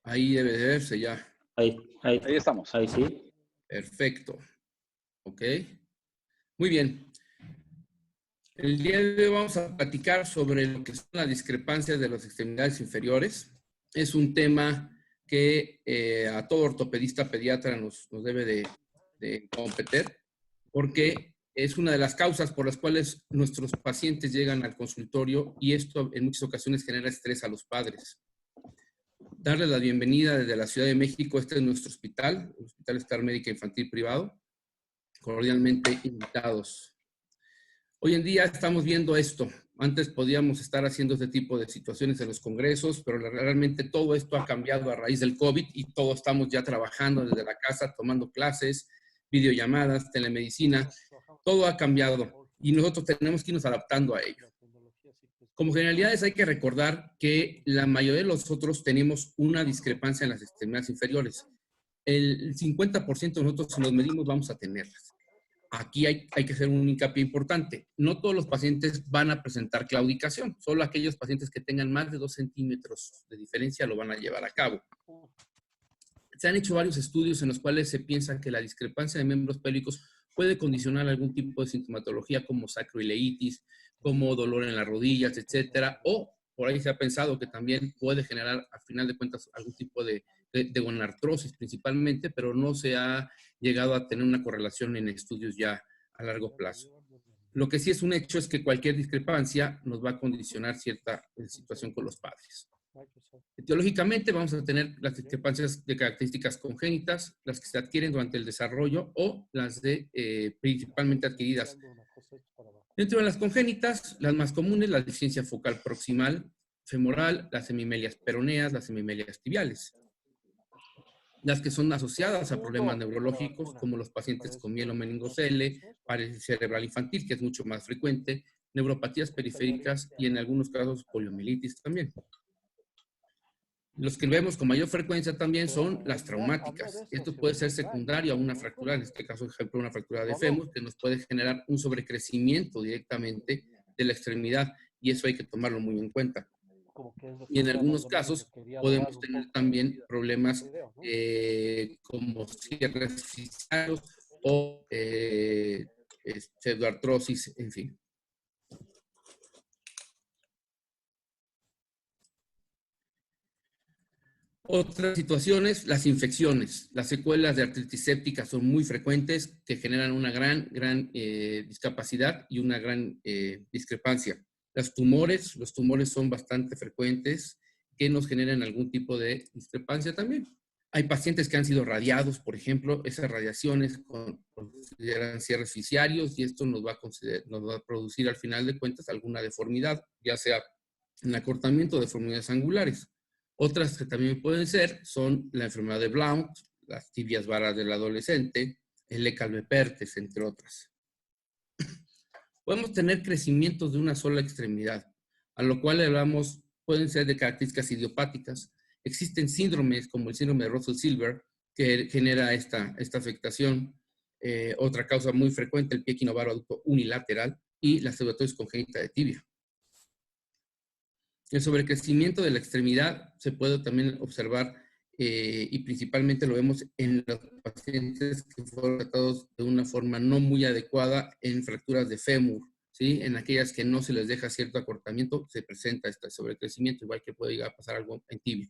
Ahí debe de verse ya. Ahí estamos. Ahí sí. Perfecto. Ok. Muy bien. El día de hoy vamos a platicar sobre lo que son las discrepancias de las extremidades inferiores. Es un tema que a todo ortopedista pediatra nos debe de competir, porque es una de las causas por las cuales nuestros pacientes llegan al consultorio y esto en muchas ocasiones genera estrés a los padres. Darles la bienvenida desde la Ciudad de México. Este es nuestro hospital, el Hospital Star Médica Infantil Privado. Cordialmente invitados. Hoy en día estamos viendo esto. Antes podíamos estar haciendo este tipo de situaciones en los congresos, pero realmente todo esto ha cambiado a raíz del COVID y todos estamos ya trabajando desde la casa, tomando clases, videollamadas, telemedicina. Todo ha cambiado y nosotros tenemos que irnos adaptando a ello. Como generalidades hay que recordar que la mayoría de nosotros tenemos una discrepancia en las extremidades inferiores. El 50% de nosotros, si nos medimos, vamos a tenerlas. Aquí hay que hacer un hincapié importante. No todos los pacientes van a presentar claudicación. Solo aquellos pacientes que tengan más de 2 centímetros de diferencia lo van a llevar a cabo. Se han hecho varios estudios en los cuales se piensa que la discrepancia de miembros pélvicos puede condicionar algún tipo de sintomatología como sacroileitis, como dolor en las rodillas, etcétera, o por ahí se ha pensado que también puede generar, al final de cuentas, algún tipo de gonartrosis principalmente, pero no se ha llegado a tener una correlación en estudios ya a largo plazo. Lo que sí es un hecho es que cualquier discrepancia nos va a condicionar cierta situación con los padres. Etiológicamente vamos a tener las discrepancias de características congénitas, las que se adquieren durante el desarrollo o las de principalmente adquiridas. Dentro de las congénitas, las más comunes, la deficiencia focal proximal, femoral, las hemimelias peroneas, las hemimelias tibiales. Las que son asociadas a problemas neurológicos, como los pacientes con mielomeningocele, parálisis cerebral infantil, que es mucho más frecuente, neuropatías periféricas y en algunos casos poliomielitis también. Los que vemos con mayor frecuencia también son las traumáticas. Esto puede ser secundario a una fractura, en este caso, por ejemplo, una fractura de fémur, que nos puede generar un sobrecrecimiento directamente de la extremidad, y eso hay que tomarlo muy en cuenta. Y en algunos casos podemos tener también problemas como cierres fiscales o pseudoartrosis, en fin. Otras situaciones, las infecciones. Las secuelas de artritis séptica son muy frecuentes, que generan una gran discapacidad y una gran discrepancia. Los tumores son bastante frecuentes, que nos generan algún tipo de discrepancia también. Hay pacientes que han sido radiados, por ejemplo, esas radiaciones consideran cierres fisiarios y esto nos va a producir al final de cuentas alguna deformidad, ya sea en acortamiento o deformidades angulares. Otras que también pueden ser son la enfermedad de Blount, las tibias varas del adolescente, el Leckalve-Perthes, entre otras. Podemos tener crecimientos de una sola extremidad, a lo cual hablamos, pueden ser de características idiopáticas. Existen síndromes como el síndrome de Russell-Silver, que genera esta afectación. Otra causa muy frecuente, el pie equinovaro adductor unilateral y la pseudoartrosis congénita de tibia. El sobrecrecimiento de la extremidad se puede también observar y principalmente lo vemos en los pacientes que fueron tratados de una forma no muy adecuada en fracturas de fémur, ¿sí? En aquellas que no se les deja cierto acortamiento, se presenta este sobrecrecimiento, igual que puede llegar a pasar algo en tibia.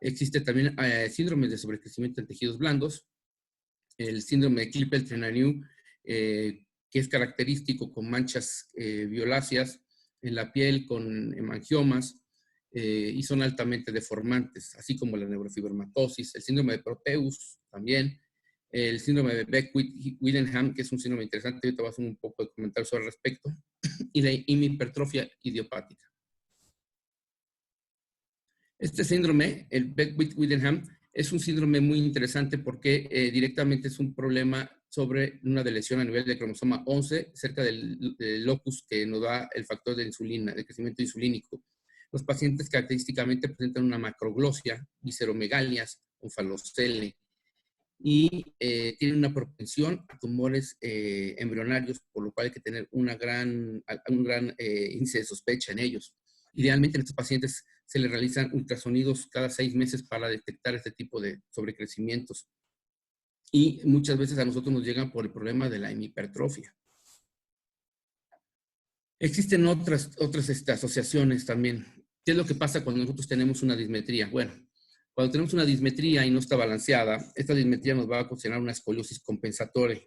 Existe también síndromes de sobrecrecimiento en tejidos blandos, el síndrome de Klippel-Trenaunay, que es característico con manchas violáceas en la piel, con hemangiomas, y son altamente deformantes, así como la neurofibromatosis, el síndrome de Proteus también, el síndrome de Beckwith-Wildenham, que es un síndrome interesante, ahorita voy a hacer un poco de comentarios al respecto, y la hipertrofia idiopática. Este síndrome, el Beckwith-Wildenham, es un síndrome muy interesante porque directamente es un problema sobre una lesión a nivel de cromosoma 11, cerca del locus que nos da el factor de insulina, de crecimiento insulínico. Los pacientes característicamente presentan una macroglosia, visceromegalias, onfalocele, y tienen una propensión a tumores embrionarios, por lo cual hay que tener un gran índice de sospecha en ellos. Idealmente en estos pacientes se le realizan ultrasonidos cada 6 meses para detectar este tipo de sobrecrecimientos. Y muchas veces a nosotros nos llegan por el problema de la hemipertrofia. Existen otras asociaciones también. ¿Qué es lo que pasa cuando nosotros tenemos una dismetría? Bueno, cuando tenemos una dismetría y no está balanceada, esta dismetría nos va a ocasionar una escoliosis compensatoria.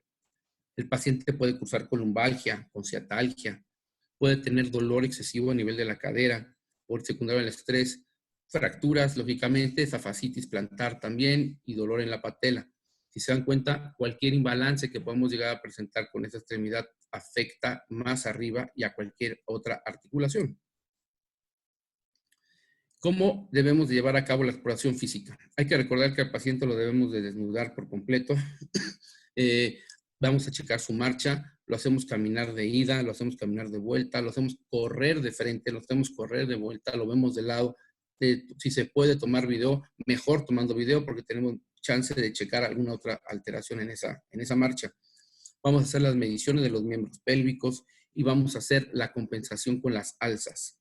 El paciente puede cursar con lumbalgia, con ciatalgia, puede tener dolor excesivo a nivel de la cadera, por secundario al estrés, fracturas, lógicamente, esa fascitis plantar también y dolor en la patela. Si se dan cuenta, cualquier imbalance que podamos llegar a presentar con esa extremidad afecta más arriba y a cualquier otra articulación. ¿Cómo debemos de llevar a cabo la exploración física? Hay que recordar que al paciente lo debemos de desnudar por completo. Vamos a checar su marcha, lo hacemos caminar de ida, lo hacemos caminar de vuelta, lo hacemos correr de frente, lo hacemos correr de vuelta, lo vemos de lado. Si se puede tomar video, mejor tomando video porque tenemos chance de checar alguna otra alteración en esa marcha. Vamos a hacer las mediciones de los miembros pélvicos y vamos a hacer la compensación con las alzas.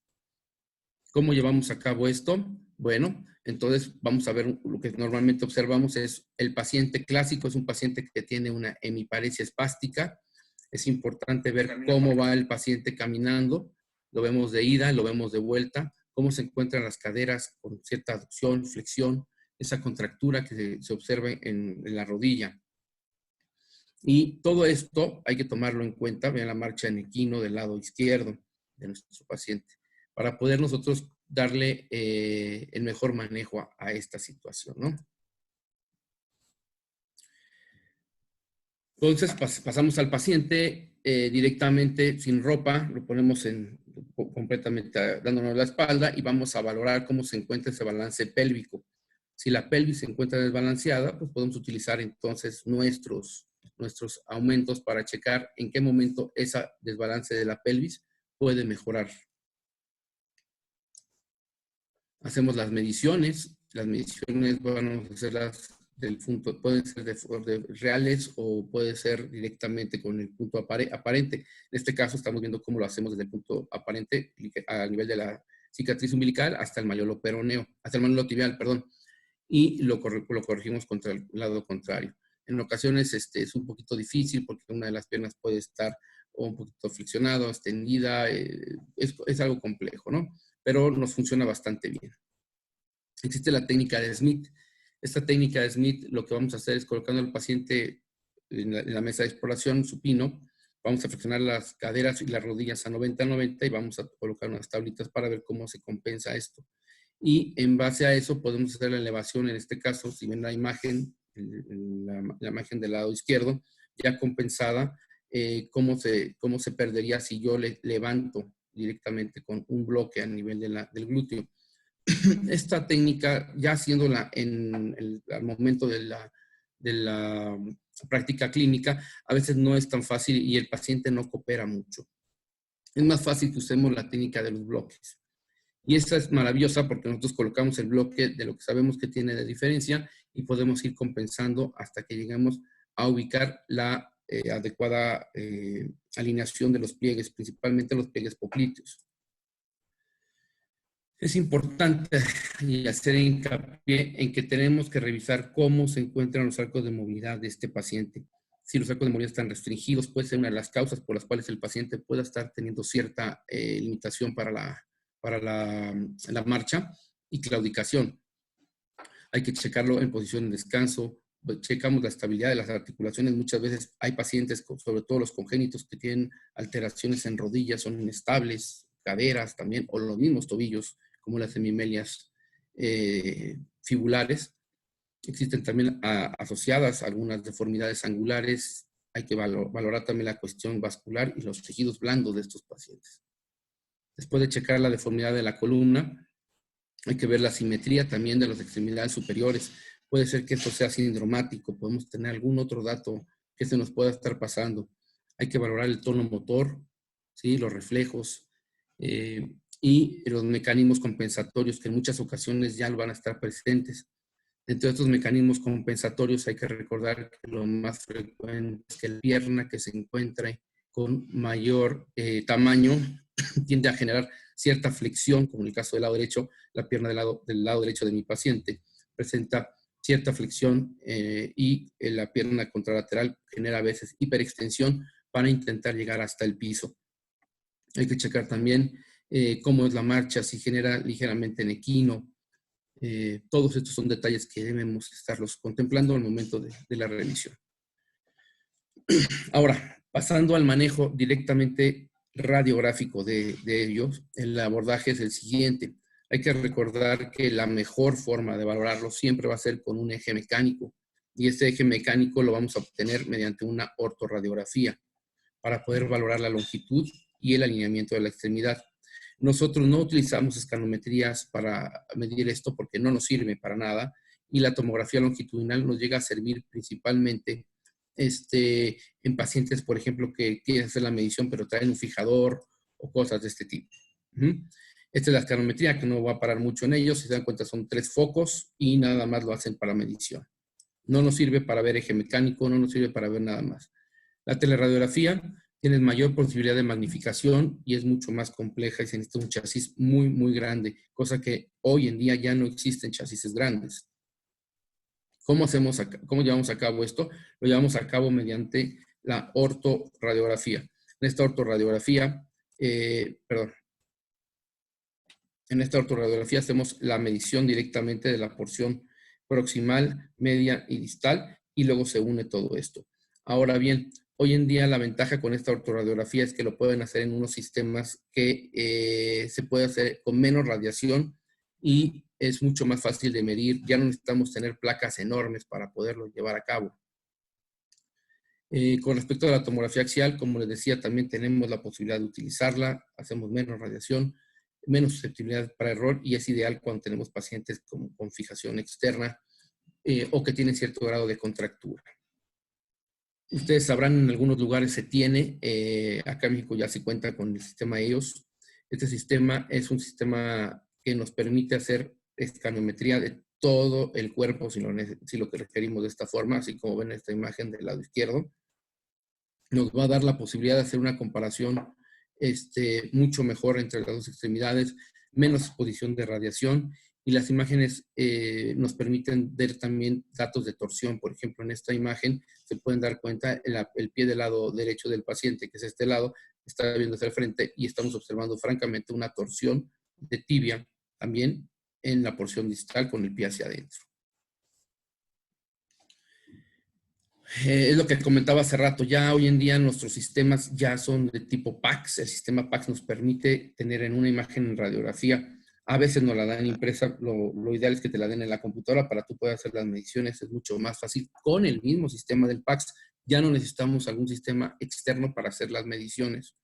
¿Cómo llevamos a cabo esto? Bueno, entonces vamos a ver lo que normalmente observamos es el paciente clásico, es un paciente que tiene una hemiparesia espástica. Es importante ver cómo va el paciente caminando. Lo vemos de ida, lo vemos de vuelta, cómo se encuentran las caderas con cierta aducción, flexión, esa contractura que se observa en la rodilla. Y todo esto hay que tomarlo en cuenta. Vean la marcha en equino del lado izquierdo de nuestro paciente, para poder nosotros darle el mejor manejo a esta situación, ¿no? Entonces pasamos al paciente directamente sin ropa, lo ponemos completamente dándonos la espalda y vamos a valorar cómo se encuentra ese balance pélvico. Si la pelvis se encuentra desbalanceada, pues podemos utilizar entonces nuestros aumentos para checar en qué momento ese desbalance de la pelvis puede mejorar. Hacemos las mediciones van a hacerlas del punto, pueden ser de reales o puede ser directamente con el punto aparente. En este caso estamos viendo cómo lo hacemos desde el punto aparente a nivel de la cicatriz umbilical hasta el malleolo peroneo, hasta el malleolo tibial, perdón, y lo corregimos contra el lado contrario. En ocasiones es un poquito difícil porque una de las piernas puede estar un poquito flexionada, extendida, es algo complejo, ¿no? Pero nos funciona bastante bien. Existe la técnica de Smith. Esta técnica de Smith, lo que vamos a hacer es colocando al paciente en la mesa de exploración supino, vamos a flexionar las caderas y las rodillas a 90-90 y vamos a colocar unas tablitas para ver cómo se compensa esto. Y en base a eso podemos hacer la elevación, en este caso, si ven la imagen, la imagen del lado izquierdo, ya compensada, cómo se perdería si yo le levanto directamente con un bloque a nivel del glúteo. Esta técnica, ya haciéndola al momento de la práctica clínica, a veces no es tan fácil y el paciente no coopera mucho. Es más fácil que usemos la técnica de los bloques. Y esta es maravillosa porque nosotros colocamos el bloque de lo que sabemos que tiene de diferencia y podemos ir compensando hasta que lleguemos a ubicar la adecuada alineación de los pliegues, principalmente los pliegues popliteos. Es importante hacer hincapié en que tenemos que revisar cómo se encuentran los arcos de movilidad de este paciente. Si los arcos de movilidad están restringidos, puede ser una de las causas por las cuales el paciente pueda estar teniendo cierta limitación para la marcha y claudicación. Hay que checarlo en posición de descanso, checamos la estabilidad de las articulaciones. Muchas veces hay pacientes, sobre todo los congénitos, que tienen alteraciones en rodillas, son inestables, caderas también, o los mismos tobillos, como las hemimelias fibulares. Existen también asociadas algunas deformidades angulares. Hay que valorar también la cuestión vascular y los tejidos blandos de estos pacientes. Después de checar la deformidad de la columna, hay que ver la simetría también de las extremidades superiores. Puede ser que esto sea sindromático, podemos tener algún otro dato que se nos pueda estar pasando. Hay que valorar el tono motor, ¿sí? Los reflejos y los mecanismos compensatorios que en muchas ocasiones ya van a estar presentes. Dentro de estos mecanismos compensatorios hay que recordar que lo más frecuente es que la pierna que se encuentre con mayor tamaño tiende a generar cierta flexión, como en el caso del lado derecho, la pierna del lado derecho de mi paciente presenta cierta flexión y la pierna contralateral genera a veces hiperextensión para intentar llegar hasta el piso. Hay que checar también cómo es la marcha, si genera ligeramente en equino. Todos estos son detalles que debemos estarlos contemplando al momento de la revisión. Ahora, pasando al manejo directamente radiográfico de ellos, el abordaje es el siguiente. Hay que recordar que la mejor forma de valorarlo siempre va a ser con un eje mecánico, y este eje mecánico lo vamos a obtener mediante una ortorradiografía para poder valorar la longitud y el alineamiento de la extremidad. Nosotros no utilizamos escanometrías para medir esto porque no nos sirve para nada, y la tomografía longitudinal nos llega a servir principalmente en pacientes, por ejemplo, que quieren hacer la medición pero traen un fijador o cosas de este tipo. Esta es la escanometría, que no va a parar mucho en ellos. Si se dan cuenta, son 3 focos y nada más lo hacen para medición. No nos sirve para ver eje mecánico, no nos sirve para ver nada más. La teleradiografía tiene mayor posibilidad de magnificación y es mucho más compleja y se necesita un chasis muy, muy grande, cosa que hoy en día ya no existen chasis grandes. ¿Cómo llevamos a cabo esto? Lo llevamos a cabo mediante la ortorradiografía. En esta ortorradiografía, hacemos la medición directamente de la porción proximal, media y distal, y luego se une todo esto. Ahora bien, hoy en día la ventaja con esta ortorradiografía es que lo pueden hacer en unos sistemas que se puede hacer con menos radiación y es mucho más fácil de medir. Ya no necesitamos tener placas enormes para poderlo llevar a cabo. Con respecto a la tomografía axial, como les decía, también tenemos la posibilidad de utilizarla. Hacemos menos radiación, menos susceptibilidad para error, y es ideal cuando tenemos pacientes con fijación externa o que tienen cierto grado de contractura. Ustedes sabrán, en algunos lugares se tiene, acá en México ya se cuenta con el sistema EOS. Este sistema es un sistema que nos permite hacer escanometría de todo el cuerpo, si lo que requerimos de esta forma, así como ven esta imagen del lado izquierdo. Nos va a dar la posibilidad de hacer una comparación mucho mejor entre las dos extremidades, menos exposición de radiación, y las imágenes nos permiten ver también datos de torsión. Por ejemplo, en esta imagen se pueden dar cuenta el pie del lado derecho del paciente, que es este lado, está viendo hacia el frente, y estamos observando francamente una torsión de tibia también en la porción distal con el pie hacia adentro. Es lo que comentaba hace rato. Ya hoy en día nuestros sistemas ya son de tipo PACS. El sistema PACS nos permite tener en una imagen en radiografía. A veces nos la dan impresa. Lo ideal es que te la den en la computadora para tú poder hacer las mediciones. Es mucho más fácil con el mismo sistema del PACS. Ya no necesitamos algún sistema externo para hacer las mediciones.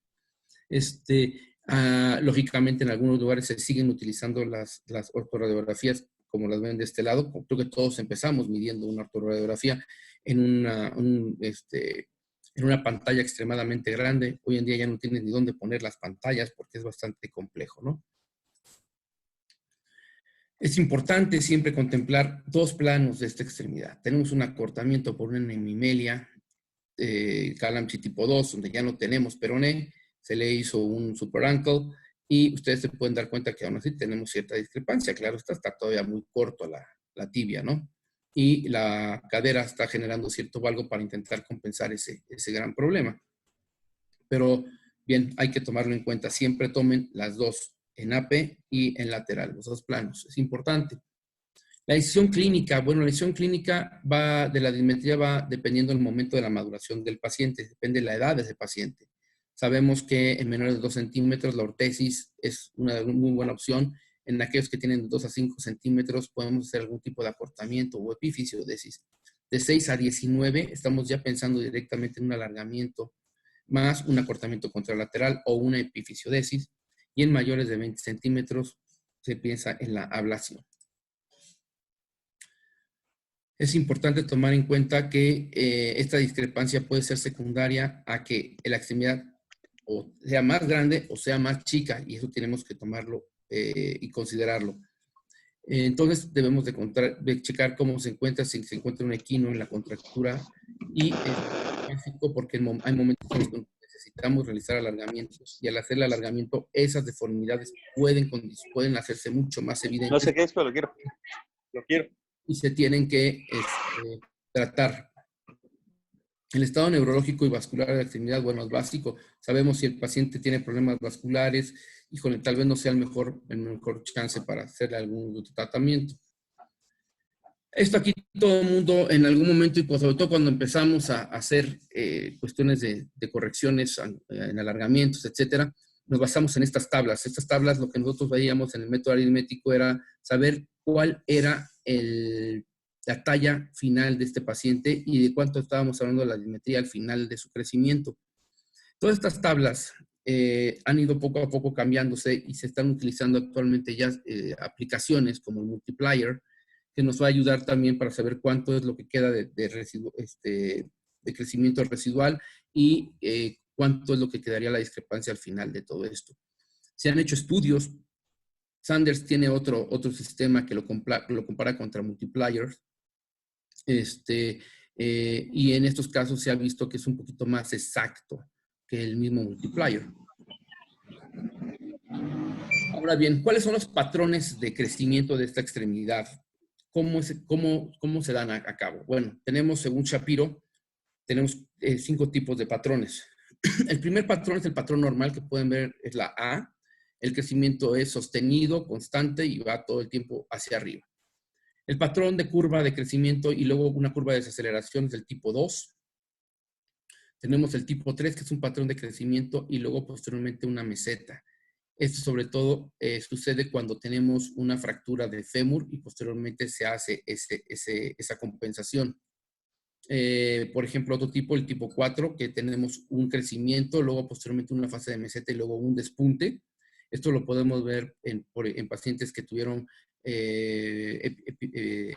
Lógicamente, en algunos lugares se siguen utilizando las ortoradiografías como las ven de este lado. Creo que todos empezamos midiendo una ortoradiografía en una pantalla extremadamente grande. Hoy en día ya no tienes ni dónde poner las pantallas porque es bastante complejo, ¿no? Es importante siempre contemplar 2 planos de esta extremidad. Tenemos un acortamiento por una hemimelia, Calamity tipo 2, donde ya no tenemos peroné, se le hizo un super ankle, y ustedes se pueden dar cuenta que aún así tenemos cierta discrepancia. Claro, está todavía muy corto la tibia, ¿no? Y la cadera está generando cierto valgo para intentar compensar ese gran problema. Pero bien, hay que tomarlo en cuenta. Siempre tomen las dos, en AP y en lateral, los 2 planos. Es importante. La decisión clínica, bueno, la decisión clínica de la dismetría va dependiendo del momento de la maduración del paciente, depende de la edad de ese paciente. Sabemos que en menores de 2 centímetros la ortesis es una muy buena opción. En aquellos que tienen 2 a 5 centímetros podemos hacer algún tipo de acortamiento o epifisiodesis. De 6 a 19 estamos ya pensando directamente en un alargamiento más un acortamiento contralateral o una epifisiodesis. Y en mayores de 20 centímetros se piensa en la ablación. Es importante tomar en cuenta que esta discrepancia puede ser secundaria a que la extremidad o sea más grande o sea más chica, y eso tenemos que tomarlo y considerarlo. Entonces debemos de checar cómo se encuentra, si se encuentra un equino en la contractura, y es básico porque hay momentos en los que necesitamos necesitamos realizar alargamientos y al hacer el alargamiento esas deformidades pueden hacerse mucho más No evidentes sé qué es, pero lo quiero. Lo quiero. y se tienen que tratar. El estado neurológico y vascular de la extremidad, bueno, es básico. Sabemos si el paciente tiene problemas vasculares, híjole, tal vez no sea el mejor chance para hacerle algún tratamiento. Esto aquí todo el mundo en algún momento, y pues sobre todo cuando empezamos a hacer cuestiones de correcciones en alargamientos, etcétera, nos basamos en estas tablas. Estas tablas, lo que nosotros veíamos en el método aritmético era saber cuál era la talla final de este paciente y de cuánto estábamos hablando de la dimetría al final de su crecimiento. Todas estas tablas han ido poco a poco cambiándose y se están utilizando actualmente ya aplicaciones como el multiplier, que nos va a ayudar también para saber cuánto es lo que queda de crecimiento residual y cuánto es lo que quedaría la discrepancia al final de todo esto. Se han hecho estudios. Sanders tiene otro sistema que lo compara contra multipliers. Y en estos casos se ha visto que es un poquito más exacto que el mismo multiplier. Ahora bien, ¿cuáles son los patrones de crecimiento de esta extremidad? ¿Cómo se dan a cabo? Bueno, tenemos, según Shapiro, tenemos 5 tipos de patrones. El primer patrón es el patrón normal, que pueden ver es la A. El crecimiento es sostenido, constante y va todo el tiempo hacia arriba. El patrón de curva de crecimiento y luego una curva de desaceleración es del tipo 2. Tenemos el tipo 3, que es un patrón de crecimiento y luego posteriormente una meseta. Esto sobre todo sucede cuando tenemos una fractura de fémur y posteriormente se hace esa compensación. Por ejemplo, otro tipo, el tipo 4, que tenemos un crecimiento, luego posteriormente una fase de meseta y luego un despunte. Esto lo podemos ver en pacientes que tuvieron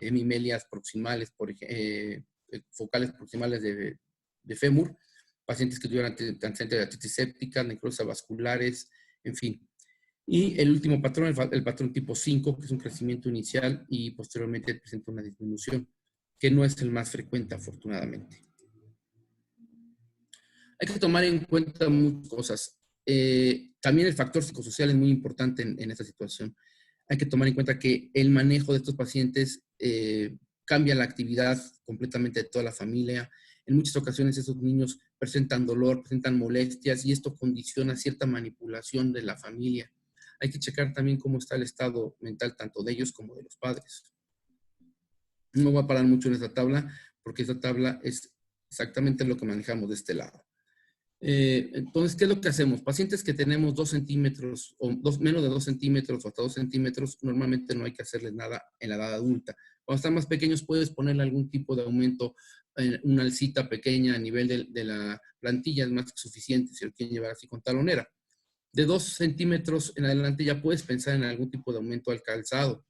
hemimelias proximales, focales proximales de fémur, pacientes que tuvieron antecedentes de artritis séptica, necrosis vasculares, en fin. Y el último patrón, el patrón tipo 5, que es un crecimiento inicial y posteriormente presenta una disminución, que no es el más frecuente, afortunadamente. Hay que tomar en cuenta muchas cosas. También el factor psicosocial es muy importante en esta situación. Hay que tomar en cuenta que el manejo de estos pacientes cambia la actividad completamente de toda la familia. En muchas ocasiones esos niños presentan dolor, presentan molestias y esto condiciona cierta manipulación de la familia. Hay que checar también cómo está el estado mental tanto de ellos como de los padres. No voy a parar mucho en esta tabla porque esta tabla es exactamente lo que manejamos de este lado. Entonces, ¿qué es lo que hacemos? Pacientes que tenemos 2 centímetros o menos de 2 centímetros o hasta 2 centímetros, normalmente no hay que hacerles nada en la edad adulta. Cuando están más pequeños puedes ponerle algún tipo de aumento, una alcita pequeña a nivel de la plantilla, es más que suficiente si lo quieren llevar así con talonera. De 2 centímetros en adelante ya puedes pensar en algún tipo de aumento al calzado.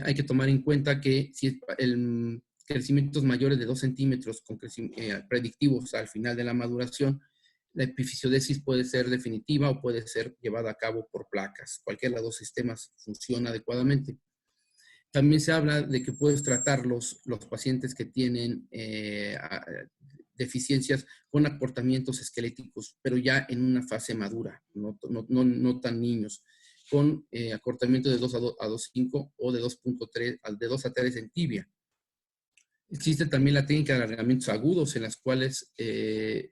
Hay que tomar en cuenta que si el crecimientos mayores de 2 centímetros predictivos al final de la maduración, la epifisiodisis puede ser definitiva o puede ser llevada a cabo por placas. Cualquiera de los dos sistemas funciona adecuadamente. También se habla de que puedes tratar los pacientes que tienen deficiencias con acortamientos esqueléticos, pero ya en una fase madura, no tan niños, con acortamiento de 2 a 2,5 o de 2,3 de 2 a 3 en tibia. Existe también la técnica de alargamientos agudos, en las cuales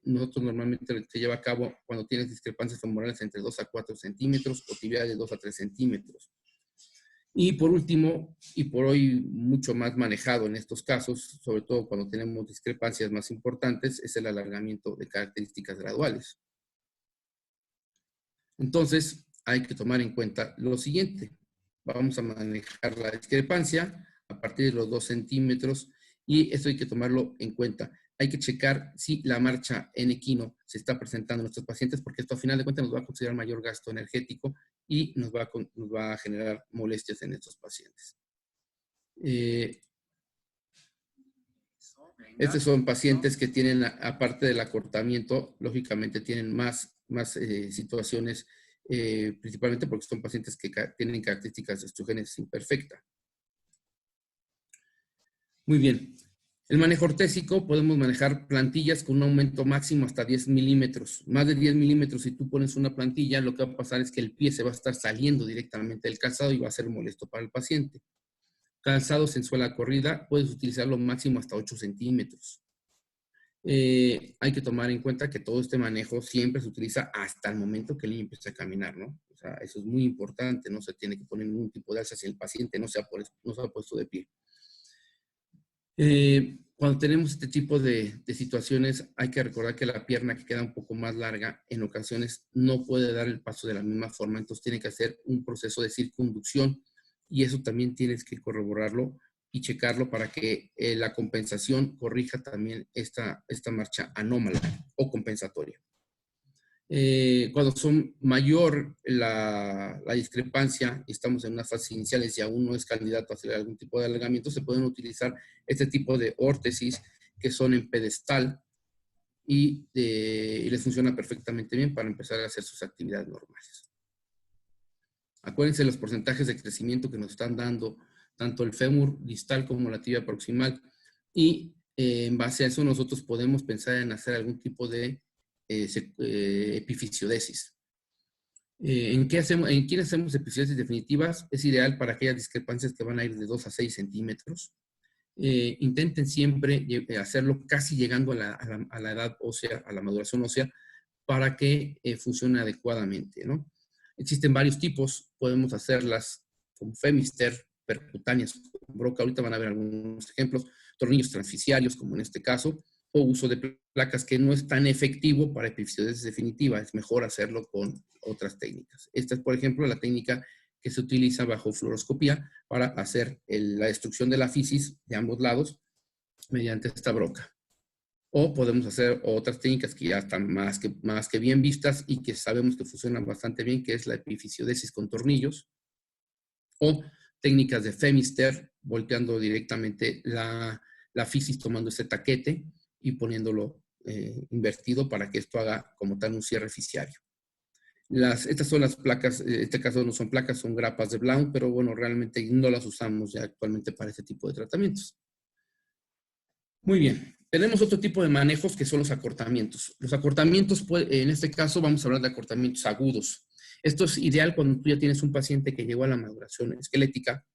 nosotros normalmente se lleva a cabo cuando tienes discrepancias femorales entre 2 a 4 centímetros o tibia de 2 a 3 centímetros. Y por último, y por hoy mucho más manejado en estos casos, sobre todo cuando tenemos discrepancias más importantes, es el alargamiento de características graduales. Entonces, hay que tomar en cuenta lo siguiente. Vamos a manejar la discrepancia a partir de los 2 centímetros y esto hay que tomarlo en cuenta. Hay que checar si la marcha en equino se está presentando en nuestros pacientes, porque esto a final de cuentas nos va a considerar mayor gasto energético y nos va a generar molestias en estos pacientes. Estos son pacientes que tienen, aparte del acortamiento, lógicamente tienen más situaciones, principalmente porque son pacientes que tienen características de osteogénesis imperfecta. Muy bien. El manejo ortésico, podemos manejar plantillas con un aumento máximo hasta 10 milímetros. Más de 10 milímetros, si tú pones una plantilla, lo que va a pasar es que el pie se va a estar saliendo directamente del calzado y va a ser molesto para el paciente. Calzados en suela corrida, puedes utilizarlo máximo hasta 8 centímetros. Hay que tomar en cuenta que todo este manejo siempre se utiliza hasta el momento que el niño empieza a caminar, ¿no? O sea, eso es muy importante, no se tiene que poner ningún tipo de alza si el paciente no se ha puesto de pie. Cuando tenemos este tipo de situaciones, hay que recordar que la pierna que queda un poco más larga, en ocasiones no puede dar el paso de la misma forma, entonces tiene que hacer un proceso de circunducción y eso también tienes que corroborarlo y checarlo para que la compensación corrija también esta marcha anómala o compensatoria. Cuando son mayor la discrepancia y estamos en unas fases iniciales y aún no es candidato a hacer algún tipo de alargamiento, se pueden utilizar este tipo de órtesis que son en pedestal y les funciona perfectamente bien para empezar a hacer sus actividades normales. Acuérdense los porcentajes de crecimiento que nos están dando tanto el fémur distal como la tibia proximal y en base a eso nosotros podemos pensar en hacer algún tipo de epifisiodesis. ¿En quién hacemos epifisiodesis definitivas? Es ideal para aquellas discrepancias que van a ir de 2 a 6 centímetros. Intenten siempre hacerlo casi llegando a la edad ósea, a la maduración ósea, para que funcione adecuadamente, ¿no? Existen varios tipos, podemos hacerlas con Femister, percutáneas con broca, ahorita van a ver algunos ejemplos, tornillos transficiarios, como en este caso, o uso de placas que no es tan efectivo para epifisiodesis definitiva, es mejor hacerlo con otras técnicas. Esta es, por ejemplo, la técnica que se utiliza bajo fluoroscopía para hacer la destrucción de la fisis de ambos lados mediante esta broca. O podemos hacer otras técnicas que ya están más que bien vistas y que sabemos que funcionan bastante bien, que es la epifisiodesis con tornillos, o técnicas de Femister, volteando directamente la fisis, tomando este taquete y poniéndolo invertido para que esto haga como tal un cierre fisiario. Estas son las placas, en este caso no son placas, son grapas de Blount, pero bueno, realmente no las usamos ya actualmente para este tipo de tratamientos. Muy bien, tenemos otro tipo de manejos que son los acortamientos. Los acortamientos, en este caso vamos a hablar de acortamientos agudos. Esto es ideal cuando tú ya tienes un paciente que llegó a la maduración esquelética.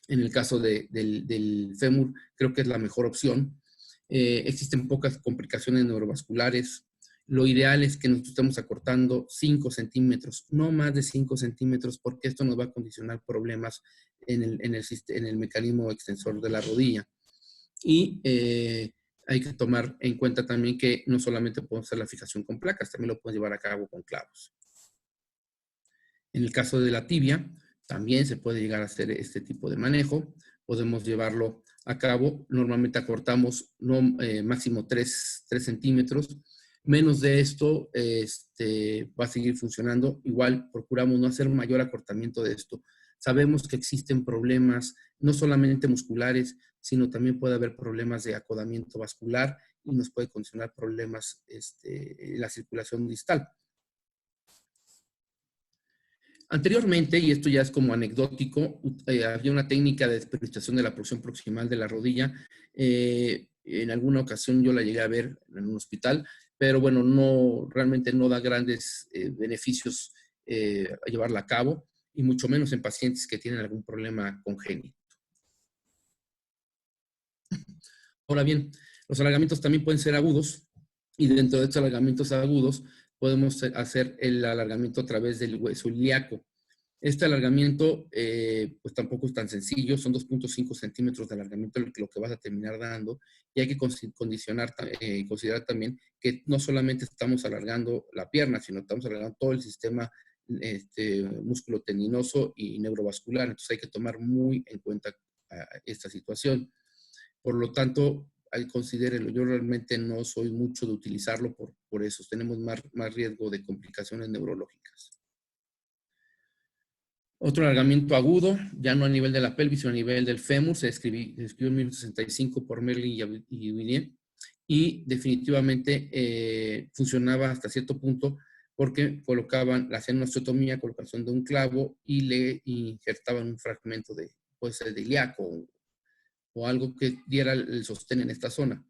En el caso del fémur, creo que es la mejor opción. Existen pocas complicaciones neurovasculares. Lo ideal es que nosotros estemos acortando 5 centímetros, no más de 5 centímetros, porque esto nos va a condicionar problemas en el mecanismo extensor de la rodilla. Y hay que tomar en cuenta también que no solamente podemos hacer la fijación con placas, también lo podemos llevar a cabo con clavos. En el caso de la tibia, también se puede llegar a hacer este tipo de manejo. Podemos llevarlo a cabo. Normalmente acortamos máximo 3 centímetros. Menos de esto va a seguir funcionando. Igual procuramos no hacer mayor acortamiento de esto. Sabemos que existen problemas no solamente musculares, sino también puede haber problemas de acodamiento vascular y nos puede condicionar problemas en la circulación distal. Anteriormente, y esto ya es como anecdótico, había una técnica de desperoxización de la porción proximal de la rodilla. En alguna ocasión yo la llegué a ver en un hospital, pero bueno, realmente no da grandes beneficios a llevarla a cabo, y mucho menos en pacientes que tienen algún problema congénito. Ahora bien, los alargamientos también pueden ser agudos, y dentro de estos alargamientos agudos podemos hacer el alargamiento a través del hueso ilíaco. Este alargamiento pues tampoco es tan sencillo, son 2.5 centímetros de alargamiento lo que vas a terminar dando, y hay que considerar también que no solamente estamos alargando la pierna, sino estamos alargando todo el sistema músculo tendinoso y neurovascular, entonces hay que tomar muy en cuenta esta situación. Por lo tanto, considérelo, yo realmente no soy mucho de utilizarlo por eso, tenemos más riesgo de complicaciones neurológicas. Otro alargamiento agudo, ya no a nivel de la pelvis, sino a nivel del fémur, se describió en 1965 por Merlin y Vinier, y definitivamente funcionaba hasta cierto punto porque hacían una osteotomía, colocación de un clavo y le injertaban un fragmento puede ser de ilíaco o algo que diera el sostén en esta zona.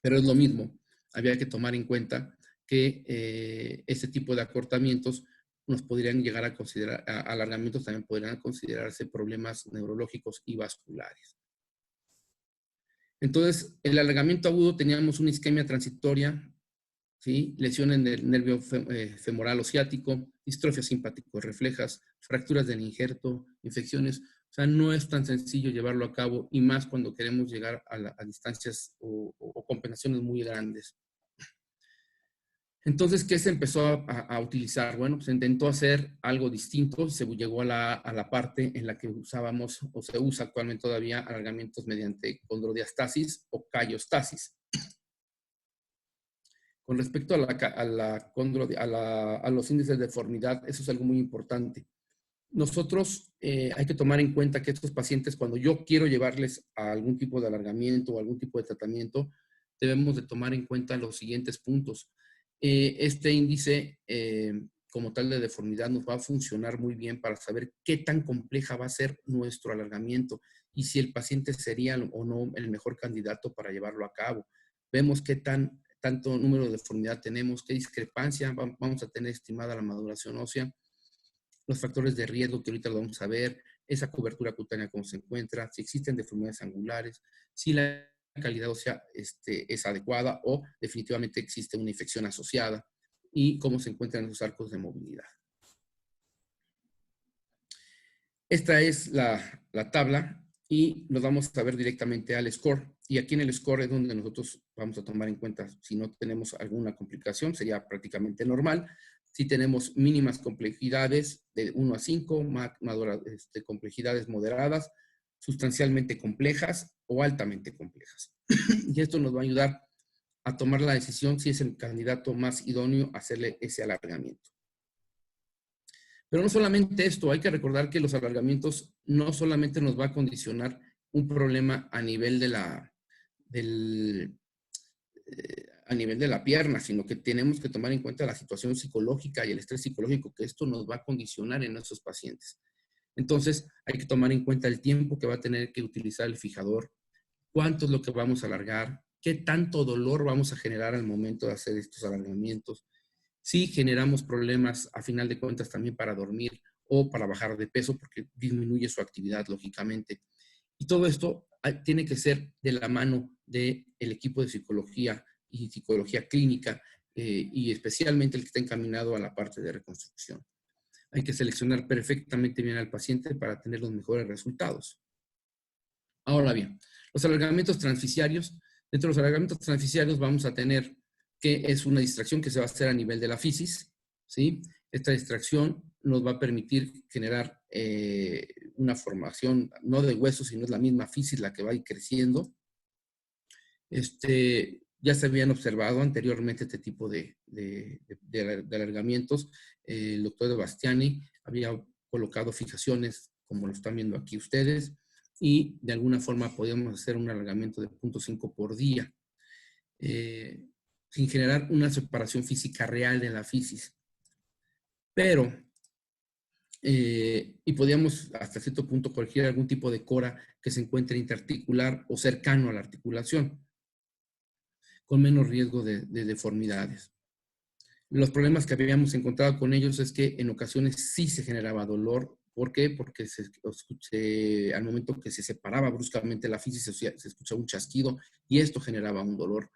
Pero es lo mismo, había que tomar en cuenta que este tipo de acortamientos nos podrían llegar a considerar, alargamientos también podrían considerarse problemas neurológicos y vasculares. Entonces, el alargamiento agudo teníamos una isquemia transitoria, ¿sí? Lesión en el nervio femoral o ciático, distrofia simpático reflejas, fracturas del injerto, infecciones. O sea, no es tan sencillo llevarlo a cabo y más cuando queremos llegar a distancias o compensaciones muy grandes. Entonces, ¿qué se empezó a utilizar? Bueno, se intentó hacer algo distinto, se llegó a la parte en la que usábamos o se usa actualmente todavía alargamientos mediante condrodiastasis o callostasis. Con respecto a los índices de deformidad, eso es algo muy importante. Nosotros hay que tomar en cuenta que estos pacientes, cuando yo quiero llevarles a algún tipo de alargamiento o algún tipo de tratamiento, debemos de tomar en cuenta los siguientes puntos. Este índice, como tal de deformidad, nos va a funcionar muy bien para saber qué tan compleja va a ser nuestro alargamiento y si el paciente sería o no el mejor candidato para llevarlo a cabo. Vemos qué tanto número de deformidad tenemos, qué discrepancia vamos a tener estimada la maduración ósea, los factores de riesgo que ahorita lo vamos a ver, esa cobertura cutánea cómo se encuentra, si existen deformidades angulares, si la calidad ósea es adecuada o definitivamente existe una infección asociada y cómo se encuentran los arcos de movilidad. Esta es la tabla y nos vamos a ver directamente al score. Y aquí en el score es donde nosotros vamos a tomar en cuenta si no tenemos alguna complicación, sería prácticamente normal. Si tenemos mínimas complejidades de 1 a 5, complejidades moderadas, sustancialmente complejas o altamente complejas. Y esto nos va a ayudar a tomar la decisión si es el candidato más idóneo a hacerle ese alargamiento. Pero no solamente esto, hay que recordar que los alargamientos no solamente nos va a condicionar un problema a nivel de la pierna, sino que tenemos que tomar en cuenta la situación psicológica y el estrés psicológico que esto nos va a condicionar en nuestros pacientes. Entonces, hay que tomar en cuenta el tiempo que va a tener que utilizar el fijador, cuánto es lo que vamos a alargar, qué tanto dolor vamos a generar al momento de hacer estos alargamientos, si generamos problemas a final de cuentas también para dormir o para bajar de peso porque disminuye su actividad lógicamente. Y todo esto tiene que ser de la mano del equipo de psicología y psicología clínica y especialmente el que está encaminado a la parte de reconstrucción. Hay que seleccionar perfectamente bien al paciente para tener los mejores resultados. Ahora bien, los alargamientos transficiarios. Dentro de los alargamientos transficiarios vamos a tener que es una distracción que se va a hacer a nivel de la fisis, ¿sí? Esta distracción nos va a permitir generar una formación, no de huesos, sino es la misma fisis la que va a ir creciendo. Ya se habían observado anteriormente este tipo de alargamientos. El doctor de Bastiani había colocado fijaciones, como lo están viendo aquí ustedes, y de alguna forma podíamos hacer un alargamiento de 0.5 por día. Sin generar una separación física real de la fisis. Pero, y podíamos hasta cierto punto corregir algún tipo de cora que se encuentre interarticular o cercano a la articulación, con menos riesgo de deformidades. Los problemas que habíamos encontrado con ellos es que en ocasiones sí se generaba dolor. ¿Por qué? Porque al momento que se separaba bruscamente la fisis se escuchaba un chasquido y esto generaba un dolor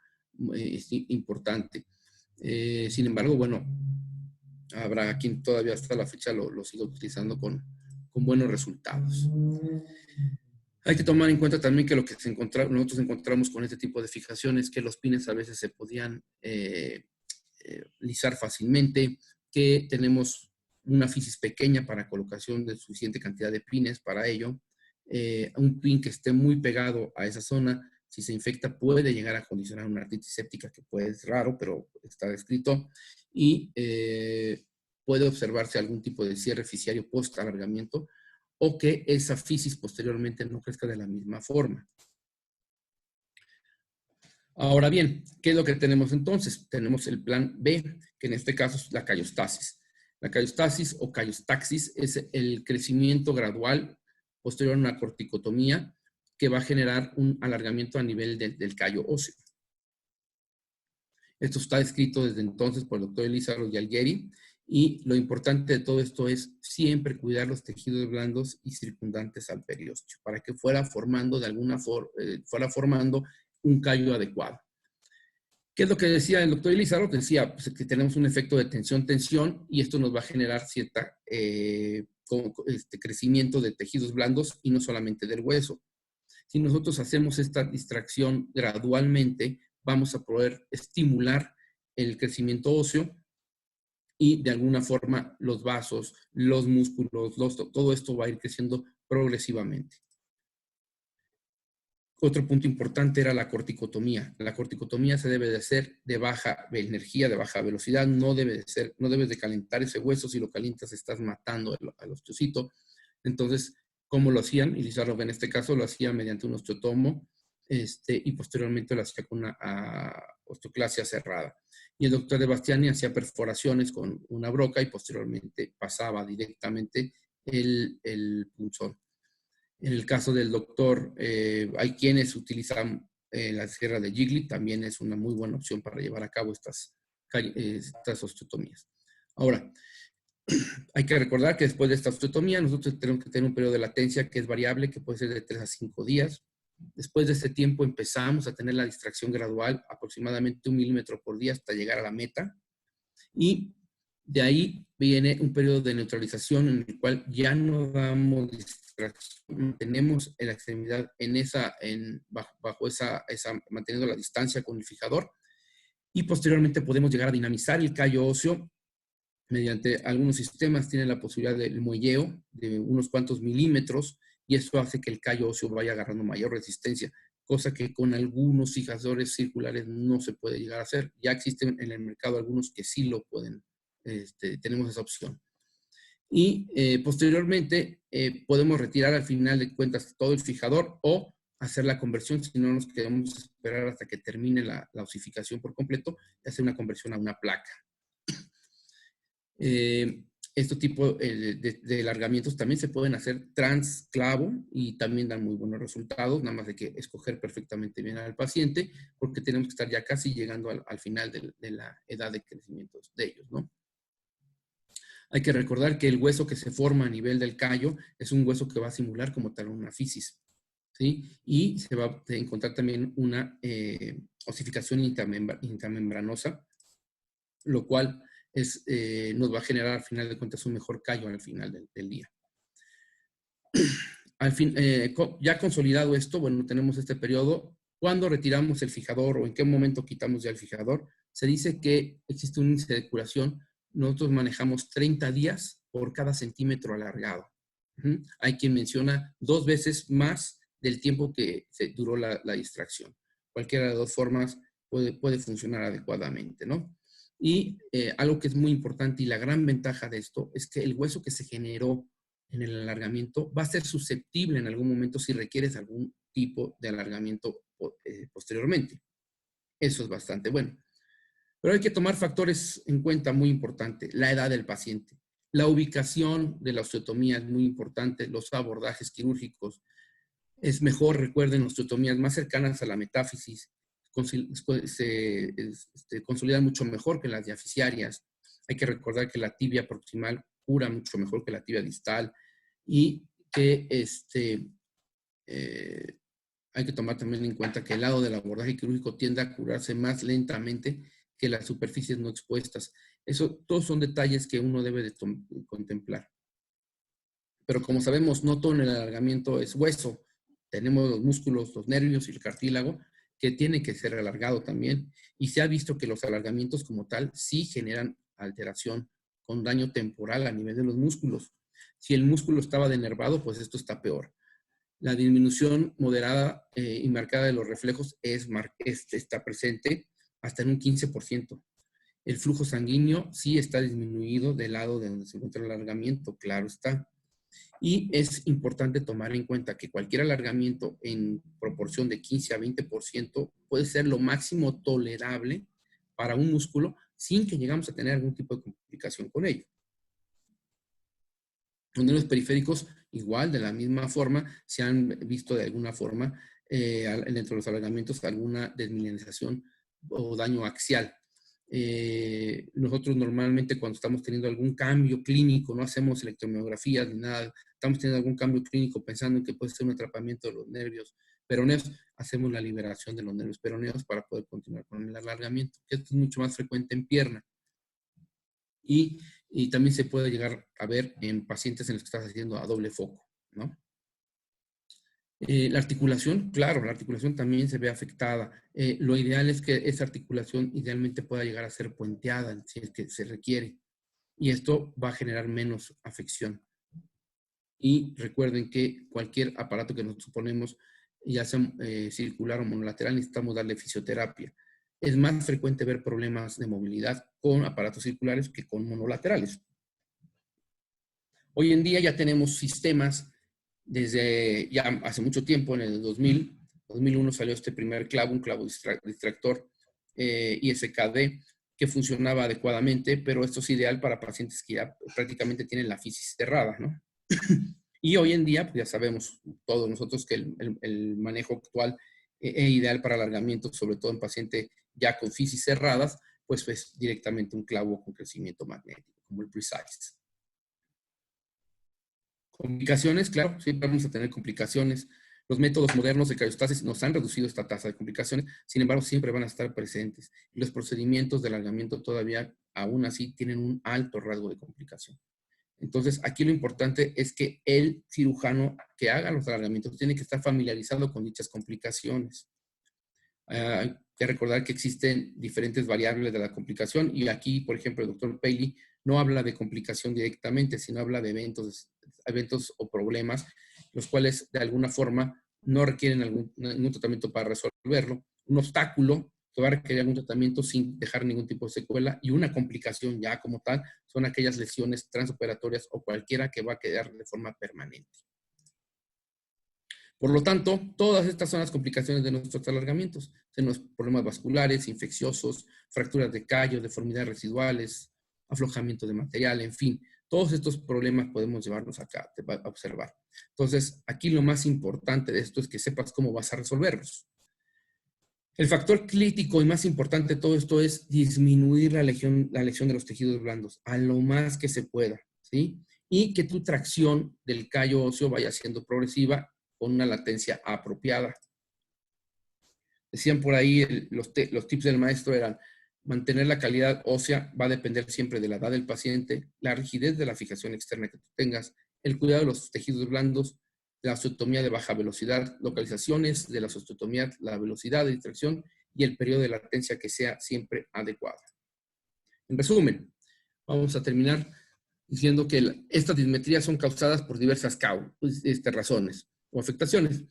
importante. Sin embargo, bueno, habrá quien todavía hasta la fecha lo siga utilizando con buenos resultados. Hay que tomar en cuenta también que lo que nosotros encontramos con este tipo de fijaciones, que los pines a veces se podían lisar fácilmente, que tenemos una fisis pequeña para colocación de suficiente cantidad de pines para ello, un pin que esté muy pegado a esa zona, si se infecta puede llegar a condicionar una artritis séptica, que puede ser raro, pero está descrito, y puede observarse algún tipo de cierre fisiario post-alargamiento, o que esa fisis posteriormente no crezca de la misma forma. Ahora bien, ¿qué es lo que tenemos entonces? Tenemos el plan B, que en este caso es la callostasis. La callostasis o callostaxis es el crecimiento gradual posterior a una corticotomía que va a generar un alargamiento a nivel del callo óseo. Esto está escrito desde entonces por el doctor Elizardo y Algueri, y lo importante de todo esto es siempre cuidar los tejidos blandos y circundantes al periósteo, para que fuera formando de alguna forma, fuera formando un callo adecuado. ¿Qué es lo que decía el doctor Elizardo? Que decía pues, que tenemos un efecto de tensión-tensión y esto nos va a generar cierta crecimiento de tejidos blandos y no solamente del hueso. Si nosotros hacemos esta distracción gradualmente, vamos a poder estimular el crecimiento óseo y de alguna forma los vasos, los músculos, todo esto va a ir creciendo progresivamente. Otro punto importante era la corticotomía. La corticotomía se debe de hacer de baja energía, de baja velocidad. No debes de calentar ese hueso. Si lo calientas, estás matando al osteocito. Entonces, ¿cómo lo hacían? Y Lizardo en este caso lo hacía mediante un osteotomo y posteriormente lo hacía con una osteoclasia cerrada. Y el doctor de Bastiani hacía perforaciones con una broca y posteriormente pasaba directamente el punzón. En el caso del doctor, hay quienes utilizan la sierra de Gigli, también es una muy buena opción para llevar a cabo estas osteotomías. Ahora, hay que recordar que después de esta osteotomía, nosotros tenemos que tener un periodo de latencia que es variable, que puede ser de 3 a 5 días. Después de ese tiempo empezamos a tener la distracción gradual, aproximadamente 1 milímetro por día hasta llegar a la meta. Y de ahí viene un periodo de neutralización en el cual ya no damos distracción, tenemos la extremidad bajo esa, manteniendo la distancia con el fijador, y posteriormente podemos llegar a dinamizar el callo óseo mediante algunos sistemas. Tiene la posibilidad del muelleo de unos cuantos milímetros, y eso hace que el callo óseo vaya agarrando mayor resistencia, cosa que con algunos fijadores circulares no se puede llegar a hacer. Ya existen en el mercado algunos que sí lo pueden, tenemos esa opción. Y posteriormente podemos retirar al final de cuentas todo el fijador o hacer la conversión, si no nos queremos esperar hasta que termine la osificación por completo, y hacer una conversión a una placa. Este tipo de alargamientos también se pueden hacer transclavo y también dan muy buenos resultados. Nada más hay que escoger perfectamente bien al paciente, porque tenemos que estar ya casi llegando al final de la edad de crecimiento de ellos, ¿no? Hay que recordar que el hueso que se forma a nivel del callo es un hueso que va a simular como tal una fisis, ¿sí? Y se va a encontrar también una osificación intramembranosa, lo cual nos va a generar al final de cuentas un mejor callo al final del día. Ya consolidado esto, bueno, tenemos este periodo. ¿Cuándo retiramos el fijador o en qué momento quitamos ya el fijador? Se dice que existe un índice de curación. Nosotros manejamos 30 días por cada centímetro alargado. Hay quien menciona 2 veces más del tiempo que duró la distracción. Cualquiera de las dos formas puede funcionar adecuadamente, ¿no? Y algo que es muy importante y la gran ventaja de esto es que el hueso que se generó en el alargamiento va a ser susceptible en algún momento si requieres algún tipo de alargamiento posteriormente. Eso es bastante bueno. Pero hay que tomar factores en cuenta muy importantes. La edad del paciente, la ubicación de la osteotomía es muy importante, los abordajes quirúrgicos. Es mejor, recuerden, osteotomías más cercanas a la metáfisis se consolidan mucho mejor que las diaficiarias. Hay que recordar que la tibia proximal cura mucho mejor que la tibia distal y que hay que tomar también en cuenta que el lado del abordaje quirúrgico tiende a curarse más lentamente que las superficies no expuestas. Eso, todos son detalles que uno debe de contemplar. Pero como sabemos, no todo en el alargamiento es hueso. Tenemos los músculos, los nervios y el cartílago que tiene que ser alargado también. Y se ha visto que los alargamientos como tal sí generan alteración con daño temporal a nivel de los músculos. Si el músculo estaba denervado, pues esto está peor. La disminución moderada y marcada de los reflejos está presente hasta en un 15%. El flujo sanguíneo sí está disminuido del lado de donde se encuentra el alargamiento, claro está. Y es importante tomar en cuenta que cualquier alargamiento en proporción de 15 a 20% puede ser lo máximo tolerable para un músculo sin que llegamos a tener algún tipo de complicación con ello. Los nervios periféricos igual, de la misma forma, se han visto de alguna forma dentro de los alargamientos alguna desmineralización o daño axial. Nosotros normalmente cuando estamos teniendo algún cambio clínico, no hacemos electromiografías ni nada, estamos teniendo algún cambio clínico pensando en que puede ser un atrapamiento de los nervios peroneos, hacemos la liberación de los nervios peroneos para poder continuar con el alargamiento. Esto es mucho más frecuente en pierna. Y también se puede llegar a ver en pacientes en los que estás haciendo a doble foco, ¿no? La articulación, claro, la articulación también se ve afectada. Lo ideal es que esa articulación idealmente pueda llegar a ser puenteada, si es que se requiere. Y esto va a generar menos afección. Y recuerden que cualquier aparato que nos suponemos, ya sea circular o monolateral, necesitamos darle fisioterapia. Es más frecuente ver problemas de movilidad con aparatos circulares que con monolaterales. Hoy en día ya tenemos sistemas, desde ya hace mucho tiempo, en el 2001 salió este primer clavo, un clavo distractor ISKD, que funcionaba adecuadamente, pero esto es ideal para pacientes que ya prácticamente tienen la fisis cerrada, ¿no? Y hoy en día, pues ya sabemos todos nosotros que el manejo actual es ideal para alargamientos, sobre todo en paciente ya con fisis cerradas, pues es directamente un clavo con crecimiento magnético, como el Precise. Complicaciones, claro, siempre vamos a tener complicaciones. Los métodos modernos de criostasis nos han reducido esta tasa de complicaciones, sin embargo, siempre van a estar presentes. Y los procedimientos de alargamiento todavía, aún así, tienen un alto rasgo de complicación. Entonces, aquí lo importante es que el cirujano que haga los alargamientos tiene que estar familiarizado con dichas complicaciones. Hay que recordar que existen diferentes variables de la complicación y aquí, por ejemplo, el doctor Paley no habla de complicación directamente, sino habla de eventos o problemas, los cuales de alguna forma no requieren ningún tratamiento para resolverlo. Un obstáculo que va a requerir algún tratamiento sin dejar ningún tipo de secuela, y una complicación ya como tal son aquellas lesiones transoperatorias o cualquiera que va a quedar de forma permanente. Por lo tanto, todas estas son las complicaciones de nuestros alargamientos. Tenemos problemas vasculares, infecciosos, fracturas de callo, deformidades residuales, aflojamiento de material, en fin. Todos estos problemas podemos llevarnos acá a observar. Entonces, aquí lo más importante de esto es que sepas cómo vas a resolverlos. El factor crítico y más importante de todo esto es disminuir la lesión de los tejidos blandos a lo más que se pueda, ¿sí? Y que tu tracción del callo óseo vaya siendo progresiva con una latencia apropiada. Decían por ahí, los tips del maestro eran: mantener la calidad ósea va a depender siempre de la edad del paciente, la rigidez de la fijación externa que tú tengas, el cuidado de los tejidos blandos, la osteotomía de baja velocidad, localizaciones de la osteotomía, la velocidad de distracción y el periodo de latencia que sea siempre adecuado. En resumen, vamos a terminar diciendo que estas dismetrías son causadas por diversas razones o afectaciones.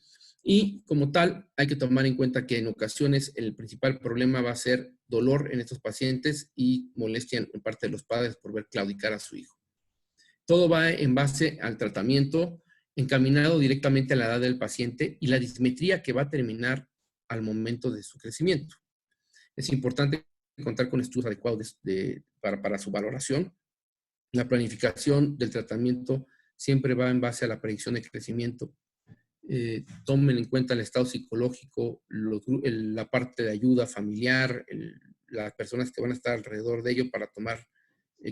Y como tal, hay que tomar en cuenta que en ocasiones el principal problema va a ser dolor en estos pacientes y molestia en parte de los padres por ver claudicar a su hijo. Todo va en base al tratamiento encaminado directamente a la edad del paciente y la dismetría que va a terminar al momento de su crecimiento. Es importante contar con estudios adecuados para su valoración. La planificación del tratamiento siempre va en base a la predicción de crecimiento. Tomen en cuenta el estado psicológico, la parte de ayuda familiar, las personas que van a estar alrededor de ello para tomar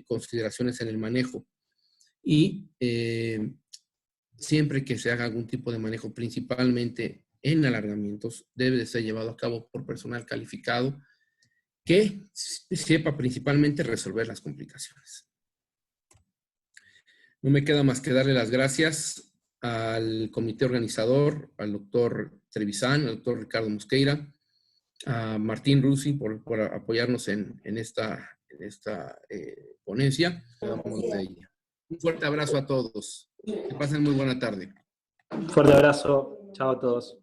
consideraciones en el manejo. Y siempre que se haga algún tipo de manejo, principalmente en alargamientos, debe de ser llevado a cabo por personal calificado que sepa principalmente resolver las complicaciones. No me queda más que darle las gracias al comité organizador, al doctor Trevisan, al doctor Ricardo Mosqueira, a Martín Rusi por apoyarnos en esta ponencia. Un fuerte abrazo a todos. Que pasen muy buena tarde. Fuerte abrazo. Chao a todos.